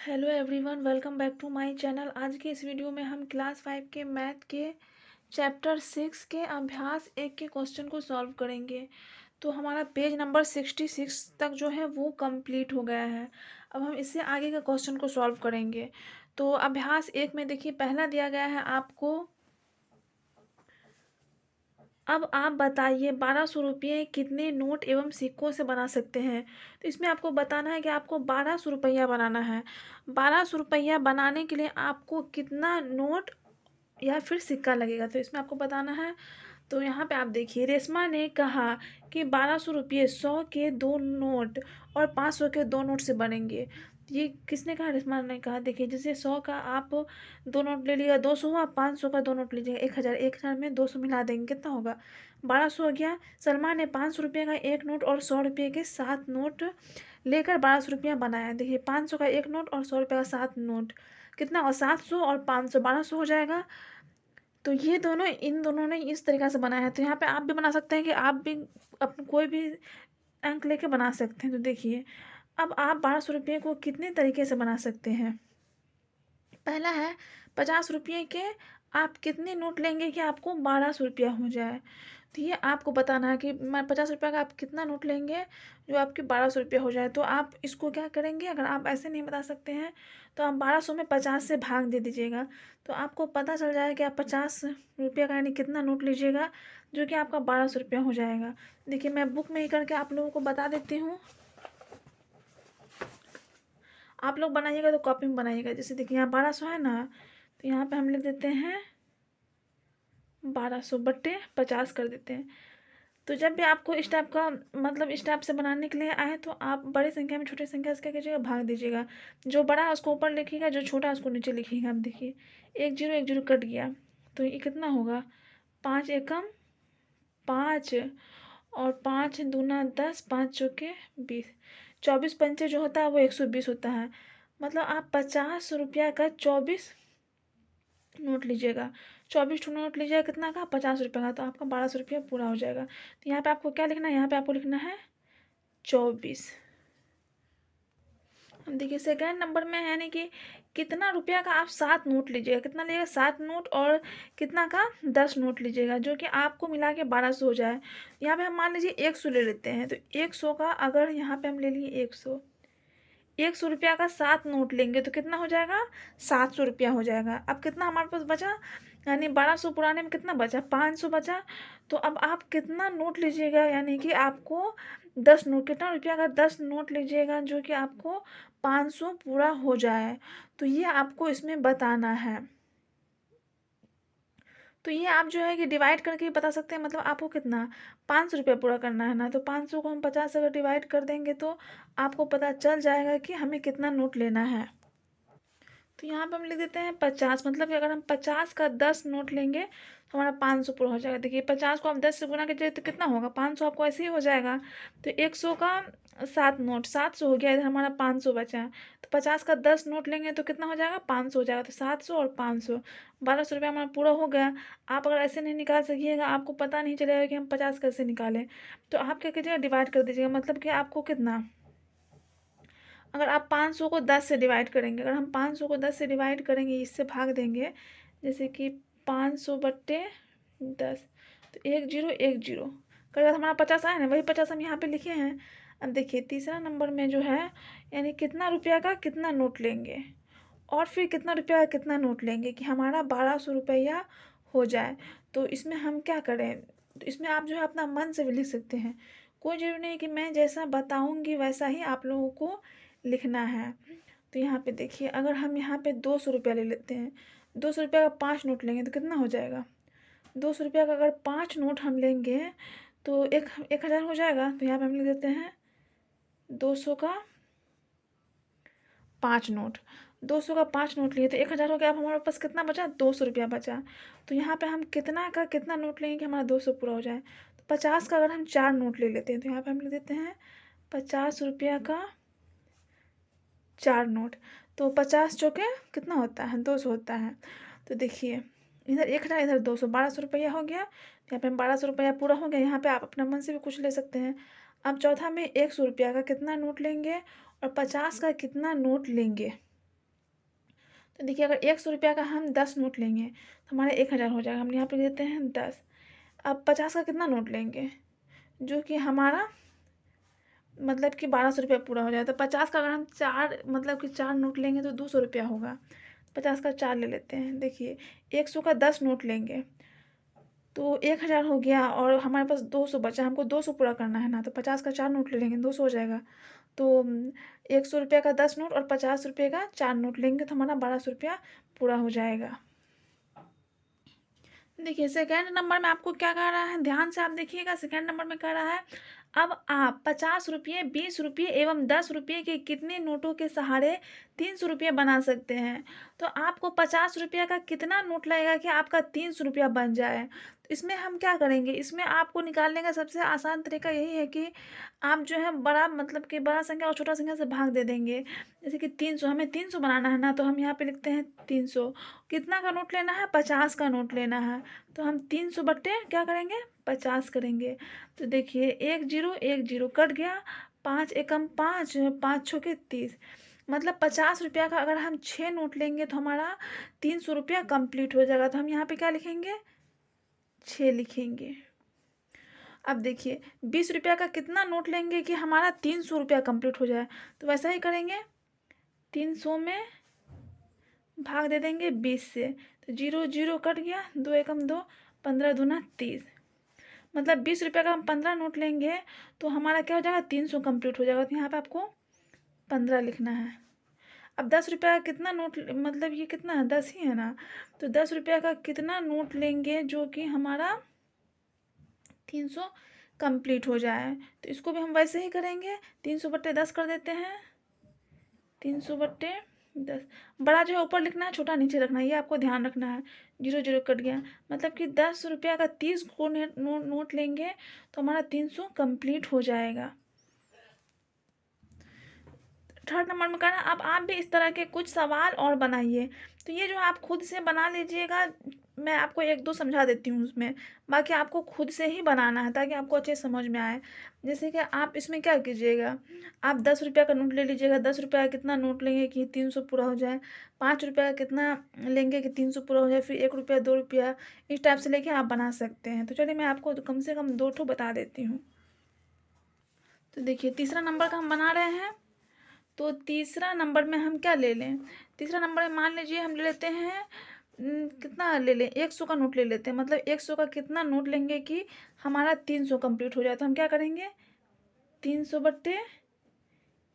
Hello everyone, welcome back to my channel. आज के इस वीडियो में हम क्लास 5 के मैथ के चैप्टर 6 के अभ्यास 1 के क्वेश्चन को सॉल्व करेंगे। तो हमारा पेज नंबर 66 तक जो है वो कंप्लीट हो गया है। अब हम इससे आगे का क्वेश्चन को सॉल्व करेंगे। तो अभ्यास 1 में देखिए, पहला दिया गया है आपको, अब आप बताइए 1200 रुपये कितने नोट एवं सिक्कों से बना सकते हैं। तो इसमें आपको बताना है कि आपको 1200 रुपया बनाना है। 1200 रुपया बनाने के लिए आपको कितना नोट या फिर सिक्का लगेगा, तो इसमें आपको बताना है। तो यहाँ पे आप देखिए, रेशमा ने कहा कि 1200 रुपये 100 के 2 नोट और 500 के 2 नोट से बनेंगे। ये किसने कहा? रेशमा ने कहा। देखिए, जैसे 100 का आप 2 नोट ले लीजिएगा, 200 हुआ, 500 का 2 नोट लीजिएगा, 1000, 1000 में 200 मिला देंगे, कितना होगा? 1200 हो गया। सलमा ने 500 रुपये का 1 नोट और 100 रुपये के 7 नोट लेकर 1200 रुपया बनाया। देखिए, 500 का 1 नोट और 100 रुपये का 7 नोट, कितना? और 700 और 500, 1200 हो जाएगा। तो ये दोनों, इन दोनों ने इस तरीक़ा से बनाया है। तो यहाँ पे आप भी बना सकते हैं कि आप भी अपना कोई भी अंक लेके बना सकते हैं। तो देखिए, अब आप 1200 रुपये को कितने तरीके से बना सकते हैं। पहला है 50 रुपये के आप कितने नोट लेंगे कि आपको 1200 रुपया हो जाए। तो ये आपको बताना है कि मैं 50 रुपये का आप कितना नोट लेंगे जो आपके 1200 रुपया हो जाए। तो आप इसको क्या करेंगे, अगर आप ऐसे नहीं बता सकते हैं तो आप 1200 में 50 से भाग दे दीजिएगा। तो आपको पता चल जाएगा कि आप 50 रुपये का यानी कितना नोट लीजिएगा जो कि आपका 1200 रुपया हो जाएगा। देखिए, मैं बुक में ही करके आप लोगों को बता देती हूँ, आप लोग बनाइएगा तो कॉपी में बनाइएगा। जैसे देखिए, यहाँ 1200 है ना, तो यहाँ पे हम लिख देते हैं 1200 बट्टे 50 कर देते हैं। तो जब भी आपको इस टाइप का, मतलब इस टाइप से बनाने के लिए आए, तो आप बड़ी संख्या में छोटी संख्या से क्या कीजिएगा, भाग दीजिएगा। जो बड़ा है उसको ऊपर लिखिएगा, जो छोटा है उसको नीचे लिखिएगा। अब देखिए, 1 0 कट गया, तो ये कितना होगा? 5 एकम 5 और 5 दूना 10, 5 चौके 20, 24 पंचे जो होता है वो 120 होता है। मतलब आप 50 रुपया का 24 नोट लीजिएगा, 24 नोट लीजिएगा, कितना का? 50 रुपये का। तो आपका 1200 रुपया पूरा हो जाएगा। तो यहाँ पे आपको क्या लिखना है? यहाँ पे आपको लिखना है 24। देखिए, सेकेंड नंबर में है यानी कि कितना रुपया का आप 7 नोट लीजिएगा। कितना लीजिएगा? 7 नोट और कितना का? 10 नोट लीजिएगा, जो कि आपको मिला के 1200 हो जाए। यहाँ पे हम मान लीजिए 100 ले लेते हैं। तो 100 का अगर यहाँ पे हम ले लिए 100 रुपया का 7 नोट लेंगे तो कितना हो जाएगा? 700 रुपया हो जाएगा। अब कितना हमारे पास बचा? यानी 1200 पुराने में कितना बचा? 500 बचा। तो अब आप कितना नोट लीजिएगा, यानी कि आपको 10 नोट, कितना रुपया का 10 नोट लीजिएगा जो कि आपको 500 पूरा हो जाए। तो ये आपको इसमें बताना है। तो ये आप जो है कि डिवाइड करके बता सकते हैं। मतलब आपको कितना? 500 रुपया पूरा करना है ना, तो 500 को हम 50 से अगर डिवाइड कर देंगे तो आपको पता चल जाएगा कि हमें कितना नोट लेना है। तो यहाँ पे हम लिख देते हैं 50। मतलब कि अगर हम 50 का 10 नोट लेंगे तो हमारा 500 पूरा हो जाएगा। देखिए, 50 को आप 10 से गुना कीजिए तो कितना होगा? 500 आपको ऐसे ही हो जाएगा। तो 100 का 7 नोट 700 हो गया, इधर हमारा 500 बचा। तो 50 का 10 नोट लेंगे तो कितना हो जाएगा? 500 हो जाएगा। तो 700 और 500, 1200 रुपया हमारा पूरा हो गया। आप अगर ऐसे नहीं निकाल सकिएगा, आपको पता नहीं चलेगा कि हम 50 कैसे निकालें, तो आप क्या कीजिएगा, डिवाइड कर दीजिएगा। मतलब कि आपको कितना, अगर आप 500 को 10 से डिवाइड करेंगे, अगर हम 500 को 10 से डिवाइड करेंगे, इससे भाग देंगे, जैसे कि 500 बट्टे 10, तो 1 0 कल हमारा 50 आया ना, वही 50 हम यहाँ पे लिखे हैं। अब देखिए, तीसरा नंबर में जो है, यानी कितना रुपया का कितना नोट लेंगे और फिर कितना रुपया का कितना नोट लेंगे कि हमारा 1200 रुपया हो जाए। तो इसमें हम क्या करें, तो इसमें आप जो है अपना मन से भी लिख सकते हैं। कोई ज़रूरी नहीं कि मैं जैसा बताऊँगी वैसा ही आप लोगों को लिखना है। तो यहाँ पे देखिए, अगर हम यहाँ पे 200 रुपया ले लेते हैं, 200 रुपया का 5 नोट लेंगे तो कितना हो जाएगा? 200 रुपया का अगर 5 नोट हम लेंगे तो 1000 हो जाएगा। तो यहाँ पे हम लिख देते हैं 200 का 5 नोट, 200 का 5 नोट लिए तो 1000 हो गया। अब हमारे पास कितना बचा? 200 रुपया बचा। तो यहाँ पे हम कितना का कितना नोट लेंगे कि हमारा 200 पूरा हो जाए? तो 50 का अगर हम 4 नोट ले लेते हैं तो यहाँ पे हम लिख देते हैं 50 रुपया का 4 नोट। तो 50 चौके कितना होता है? 200 होता है। तो देखिए, इधर 1000, इधर 200, 1200 रुपया हो गया। यहाँ पे 1200 रुपया पूरा हो गया। यहाँ पे आप अपना मन से भी कुछ ले सकते हैं। अब चौथा में 100 रुपया का कितना नोट लेंगे और 50 का कितना नोट लेंगे। तो देखिए अगर 100 रुपया का हम 10 नोट लेंगे तो हमारा 1000 हो जाएगा। हम यहाँ पे देते हैं 10। अब 50 का कितना नोट लेंगे जो कि हमारा मतलब कि 1200 रुपया पूरा हो जाए। तो 50 का अगर हम 4 मतलब कि 4 नोट लेंगे तो 200 रुपया होगा। 50 का 4 ले लेते हैं। देखिए 100 का 10 नोट लेंगे तो 1000 हो गया और हमारे पास 200 बचा। हमको 200 पूरा करना है ना, तो 50 का 4 नोट ले लेंगे 200 हो जाएगा। तो 100 रुपया का 10 नोट और 50 रुपये का 4 नोट लेंगे तो हमारा 1200 रुपया पूरा हो जाएगा। देखिए सेकेंड नंबर में आपको क्या कह रहा है, ध्यान से आप देखिएगा। सेकेंड नंबर में कह रहा है अब आप 50 रुपये, 20 रुपये एवं 10 रुपये के कितने नोटों के सहारे 300 रुपये बना सकते हैं। तो आपको 50 रुपया का कितना नोट लगेगा कि आपका 300 रुपया बन जाए। तो इसमें हम क्या करेंगे, इसमें आपको निकालने का सबसे आसान तरीका यही है कि आप जो है बड़ा मतलब कि बड़ा संख्या और छोटा संख्या से भाग दे देंगे। जैसे कि 300, हमें 300 बनाना है ना, तो हम यहाँ पे लिखते हैं 300। कितना का नोट लेना है, 50 का नोट लेना है। तो हम 300 बट्टे क्या करेंगे, 50 करेंगे। तो देखिए 1 0 1 0 कट गया, 5 एकम 5, 5 छके 30। मतलब 50 रुपया का अगर हम 6 नोट लेंगे तो हमारा 300 रुपया कंप्लीट हो जाएगा। तो हम यहाँ पे क्या लिखेंगे, 6 लिखेंगे। अब देखिए 20 रुपया का कितना नोट लेंगे कि हमारा 300 रुपया कंप्लीट हो जाए। तो वैसा ही करेंगे, 300 में भाग दे देंगे 20 से। तो 0 0 कट गया, 2 एकम 2, 15 दूना 30। मतलब 20 रुपया का हम 15 नोट लेंगे तो हमारा क्या हो जाएगा, 300 कंप्लीट हो जाएगा। तो यहाँ पे आपको 15 लिखना है। अब 10 रुपया का कितना नोट, मतलब ये कितना है, 10 ही है ना। तो 10 रुपया का कितना नोट लेंगे जो कि हमारा 300 कंप्लीट हो जाए। तो इसको भी हम वैसे ही करेंगे, 300 बट्टे 10 कर देते हैं। 300 बट्टे 10, बड़ा जो है ऊपर लिखना है, छोटा नीचे रखना है, ये आपको ध्यान रखना है। 0 0 कट गया, मतलब कि 10 रुपया का 30 को नोट लेंगे तो हमारा 300 कंप्लीट हो जाएगा। थर्ड नंबर में कहना अब आप भी इस तरह के कुछ सवाल और बनाइए। तो ये जो आप खुद से बना लीजिएगा, मैं आपको एक दो समझा देती हूँ उसमें, बाकी आपको खुद से ही बनाना है ताकि आपको अच्छे समझ में आए। जैसे कि आप इसमें क्या कीजिएगा, आप 10 रुपया का नोट ले लीजिएगा। 10 रुपया का कितना नोट लेंगे कि 300 पूरा हो जाए। 5 रुपया का कितना लेंगे कि 300 पूरा हो जाए। फिर 1 रुपया, 2 रुपया, इस टाइप से लेके आप बना सकते हैं। तो चलिए मैं आपको कम से कम 2 ठो बता देती हूँ। तो देखिए तीसरा नंबर का हम बना रहे हैं। तो तीसरा नंबर में हम क्या ले लें, तीसरा नंबर में मान लीजिए हम ले लेते हैं कितना ले लें, 100 का नोट ले लेते हैं। मतलब 100 का कितना नोट लेंगे कि हमारा 300 कंप्लीट हो जाए। तो हम क्या करेंगे, 300 बट्टे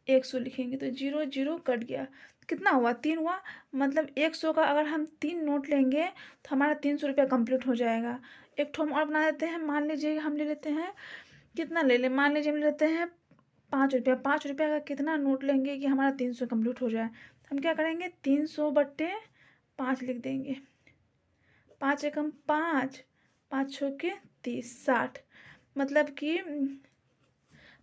100 लिखेंगे। तो 0 0 कट गया, कितना हुआ, 3 हुआ। मतलब 100 का अगर हम 3 नोट लेंगे तो हमारा 300 रुपया कंप्लीट हो जाएगा। एक ठो हम और बना देते हैं। मान लीजिए हम ले लेते हैं, कितना ले लें, मान लीजिए हम ले लेते हैं 5 रुपया। 5 रुपया का कितना नोट लेंगे कि हमारा 300 कंप्लीट हो जाए। हम क्या करेंगे, 300 बट्टे 5 लिख देंगे। 5 एकम 5, 5 छके 30, 60। मतलब कि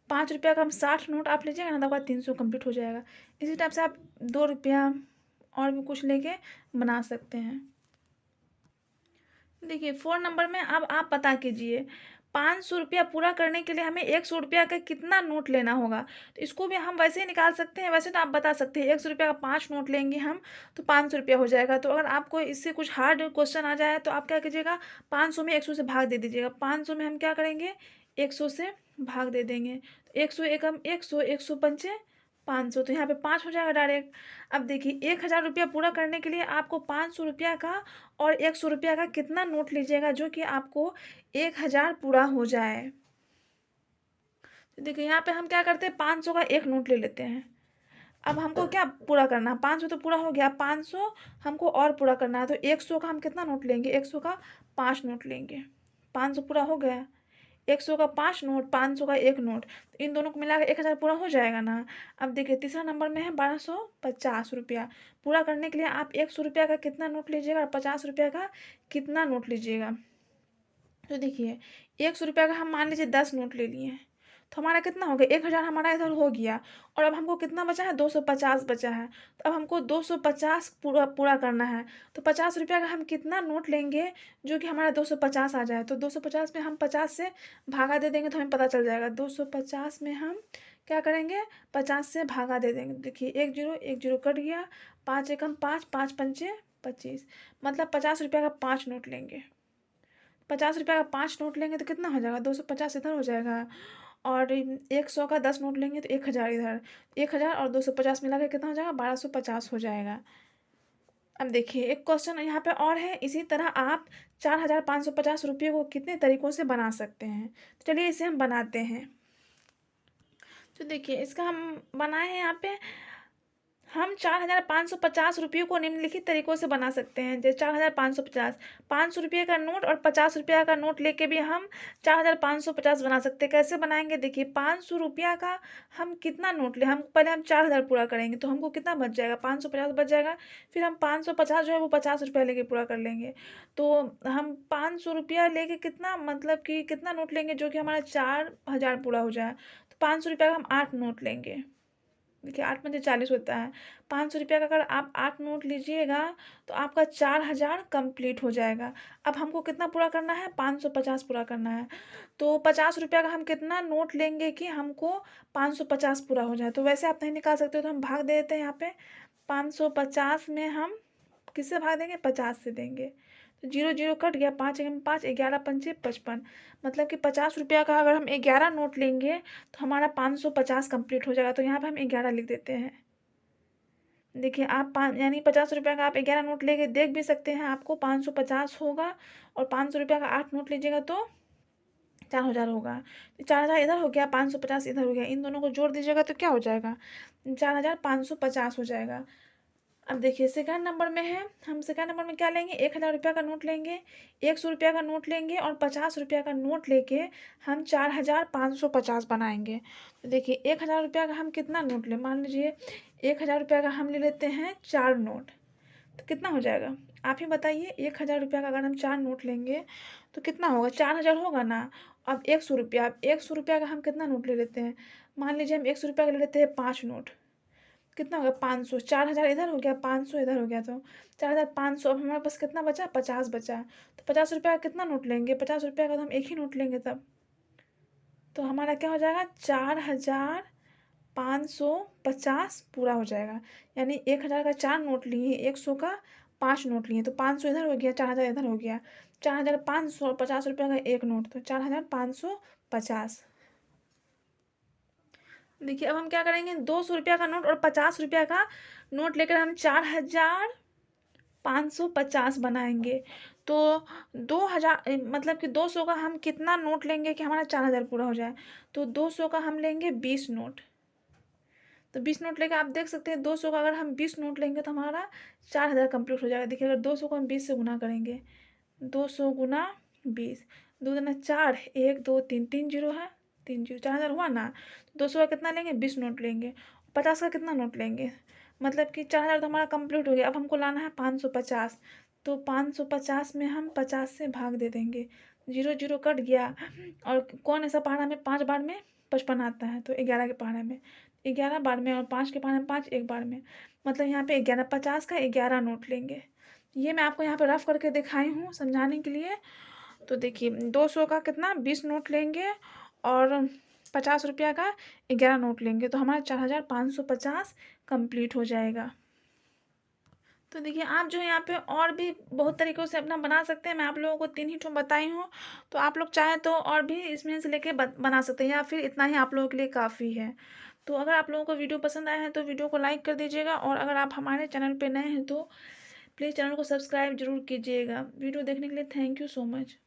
5 रुपया का हम 60 नोट आप लीजिएगा ना, तो आपका 300 कंप्लीट हो जाएगा। इसी टाइप से आप 2 रुपया और भी कुछ लेके बना सकते हैं। देखिए 4 नंबर में अब आप पता कीजिए 500 रुपया पूरा करने के लिए हमें 100 रुपया का कितना नोट लेना होगा। तो इसको भी हम वैसे ही निकाल सकते हैं। वैसे तो आप बता सकते हैं 100 रुपया का 5 नोट लेंगे हम तो 500 रुपया हो जाएगा। तो अगर आपको इससे कुछ हार्ड क्वेश्चन आ जाए तो आप क्या कीजिएगा, 500 में 100 से भाग दे दीजिएगा। 500 में हम क्या करेंगे, 100 से भाग दे देंगे। तो 100 एकम 100, 100 पंचे 500, तो यहाँ पे 5 हो जाएगा डायरेक्ट। अब देखिए 1000 रुपया पूरा करने के लिए आपको 500 रुपया का और 100 रुपया का कितना नोट लीजिएगा जो कि आपको 1000 पूरा हो जाए। तो देखिए यहाँ पे हम क्या करते हैं, 500 का एक नोट ले लेते हैं। अब हमको क्या पूरा करना है, 500 तो पूरा हो गया, 500 हमको और पूरा करना है। तो 100 का हम कितना नोट लेंगे, 100 का 5 नोट लेंगे। 500 पूरा हो गया, 100 का 5 नोट, 500 का एक नोट, तो इन दोनों को मिला के 1000 पूरा हो जाएगा ना। अब देखिए तीसरा नंबर में है 1250 रुपया। पूरा करने के लिए आप 100 रुपया का कितना नोट लीजिएगा और 50 रुपया का कितना नोट लीजिएगा। तो देखिए 100 रुपया का हम मान लीजिए 10 नोट ले लिए, तो हमारा कितना हो गया, 1000 हमारा इधर हो गया। और अब हमको कितना बचा है, 250 बचा है। तो अब हमको 250 पूरा पूरा करना है। तो 50 रुपया का हम कितना नोट लेंगे जो कि हमारा 250 आ जाए। तो 250 में हम 50 से भागा दे देंगे तो हमें पता चल जाएगा। 250 में हम क्या करेंगे, 50 से भागा दे देंगे। देखिए 1 0 कट गया, 5 एकम 5, 5 पंचे 25, मतलब 50 रुपये का 5 नोट लेंगे। 50 रुपये का 5 नोट लेंगे तो कितना हो जाएगा, 250 इधर हो जाएगा, और 100 का 10 नोट लेंगे तो 1000 इधर, 1000 और 250 मिला के कितना हो जाएगा, 1250 हो जाएगा। अब देखिए एक क्वेश्चन यहाँ पे और है, इसी तरह आप 4550 रुपये को कितने तरीकों से बना सकते हैं। तो चलिए इसे हम बनाते हैं। तो देखिए इसका हम बनाए हैं यहाँ पे, हम 4550 रुपये को निम्नलिखित तरीकों से बना सकते हैं। जैसे 4550, 500 रुपये का नोट और 50 रुपये का नोट लेके भी हम 4550 बना सकते हैं। कैसे बनाएंगे, देखिए 500 रुपया का हम कितना नोट ले, हम पहले हम 4000 पूरा करेंगे तो हमको कितना बच जाएगा, 550 बच जाएगा। फिर हम 550 जो है वो 50 रुपया लेके पूरा कर लेंगे। तो हम 500 रुपया लेके कितना, मतलब कि कितना नोट लेंगे जो कि हमारा 4000 पूरा हो जाए। तो 500 रुपया का हम 8 नोट लेंगे। देखिए 8 पंजे 40 होता है। 500 रुपया का अगर आप 8 नोट लीजिएगा तो आपका 4000 कंप्लीट हो जाएगा। अब हमको कितना पूरा करना है, 550 पूरा करना है। तो 50 रुपया का हम कितना नोट लेंगे कि हमको 550 पूरा हो जाए। तो वैसे आप नहीं निकाल सकते हो तो हम भाग दे देते हैं यहाँ पे। 550 में हम किससे भाग देंगे, 50 से देंगे। तो 0 0 कट गया, 5 एकम 5, 11 पंचे 55, मतलब कि 50 रुपया का अगर हम 11 नोट लेंगे तो हमारा 550 कंप्लीट हो जाएगा। तो यहाँ पे हम 11 लिख देते हैं। देखिए आप यानी 50 रुपया का आप 11 नोट लेके देख भी सकते हैं, आपको 550 होगा, और 500 रुपया का 8 नोट लीजिएगा तो 4000 होगा। 4000 इधर हो गया, 550 इधर हो गया, इन दोनों को जोड़ दीजिएगा तो क्या हो जाएगा, 4550 हो जाएगा। अब देखिए सेकंड नंबर में है, हम सेकंड नंबर में क्या लेंगे, 1000 रुपया का नोट लेंगे, 100 रुपया का नोट लेंगे, और 50 रुपया का नोट लेके हम 4550 बनाएंगे। तो देखिए 1000 रुपया का हम कितना नोट लें, मान लीजिए 1000 रुपया का हम ले लेते हैं 4 नोट, तो कितना हो जाएगा आप ही बताइए। 1000 रुपया का अगर हम 4 नोट लेंगे तो कितना होगा, 4000 होगा ना। अब 100 रुपया, अब 100 रुपया का हम कितना नोट ले लेते हैं, मान लीजिए हम 100 रुपया का ले लेते हैं 5 नोट, कितना हो गया, 500, 4000 इधर हो गया, 500 इधर हो गया, तो 4500। अब हमारे पास कितना बचा, 50 बचा। तो 50 रुपया का कितना नोट लेंगे, 50 रुपया का तो हम एक ही नोट लेंगे तब। तो हमारा क्या हो जाएगा, 4550 पूरा हो जाएगा। यानी 1000 का 4 नोट लिए, 100 का 5 नोट लिए, तो 500 इधर हो गया, 4000 इधर हो गया, 4500, और 50 रुपया का एक नोट, तो 4550। देखिए अब हम क्या करेंगे, 200 रुपया का नोट और 50 रुपया का नोट लेकर हम 4550 बनाएंगे। तो 2000, मतलब कि 200 का हम कितना नोट लेंगे कि हमारा 4000 पूरा हो जाए। तो 200 का हम लेंगे 20 नोट। तो 20 नोट लेके आप देख सकते हैं, 200 का अगर हम 20 नोट लेंगे तो हमारा 4000 कंप्लीट हो जाएगा। देखिए अगर 200 को हम 20 से गुना करेंगे, 200 गुना 20, 2 दूना 4, 1 2 3, 3 जीरो है, 3 जीरो, 4000 हुआ ना। 200 का कितना लेंगे, 20 नोट लेंगे, 50 का कितना नोट लेंगे, मतलब कि 4000 तो हमारा कंप्लीट हो गया। अब हमको लाना है 550, तो 550 में हम 50 से भाग दे देंगे, 0 0 कट गया, और कौन ऐसा पहाड़ा में 5 बार में 55 आता है, तो 11 के पहाड़े में 11 बार में, और 5 के पहाड़े में 5 एक बार में, मतलब यहाँ पे 11, 50 का 11 नोट लेंगे। ये मैं आपको यहाँ पे रफ करके दिखाई हूँ समझाने के लिए। तो देखिए 200 का कितना 20 नोट लेंगे, और 50 रुपया का 11 नोट लेंगे, तो हमारा 4550 कंप्लीट हो जाएगा। तो देखिए आप जो है यहाँ पे और भी बहुत तरीक़ों से अपना बना सकते हैं। मैं आप लोगों को 3 ही ठो बताई हूँ, तो आप लोग चाहें तो और भी इसमें से लेके बना सकते हैं, या फिर इतना ही आप लोगों के लिए काफ़ी है। तो अगर आप लोगों को वीडियो पसंद आया है तो वीडियो को लाइक कर दीजिएगा, और अगर आप हमारे चैनल पे नए हैं तो प्लीज़ चैनल को सब्सक्राइब जरूर कीजिएगा। वीडियो देखने के लिए थैंक यू सो मच।